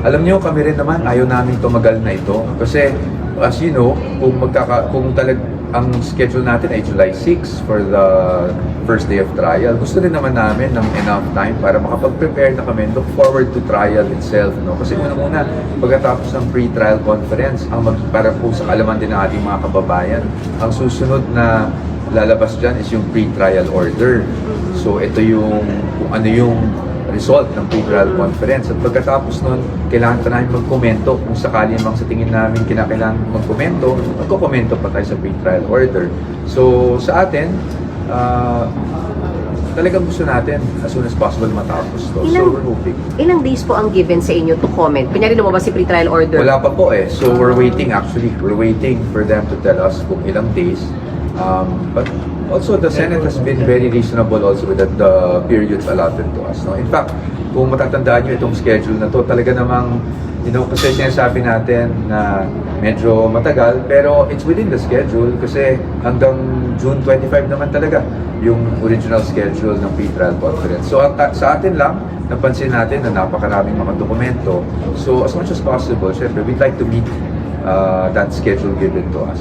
Alam niyo, kami rin naman, ayaw namin tumagal na ito. Kasi, as you know, kung ang schedule natin ay July 6 for the first day of trial, gusto rin naman namin ng enough time para makapag-prepare na kami, look forward to trial itself. No? Kasi una-una, pagkatapos ng pre-trial conference, para po sa kalaman din ng ating mga kababayan, ang susunod na lalabas dyan is yung pre-trial order. So, ito yung kung ano yung result ng pre-trial conference. At pagkatapos nun, kailangan pa namin magkomento kung sakali mang sa tingin namin kinakailangan magkomento, magkokomento pa tayo sa pre-trial order. So sa atin, talagang gusto natin as soon as possible matapos to. So we're hoping. Ilang days po ang given sa inyo to comment? Kunyari lumabas si pre-trial order? Wala pa po eh. So we're waiting actually. We're waiting for them to tell us kung ilang days. But also, the Senate has been very reasonable also with the periods allotted to us. No? In fact, kung matatandaan nyo itong schedule na to, talaga namang, kasi sinasabi natin na medyo matagal, pero it's within the schedule kasi hanggang June 25 naman talaga yung original schedule ng pre-trial conference. So, sa atin lang, napansin natin na napakaraming mga dokumento. So, as much as possible, syempre, we'd like to meet that schedule given to us.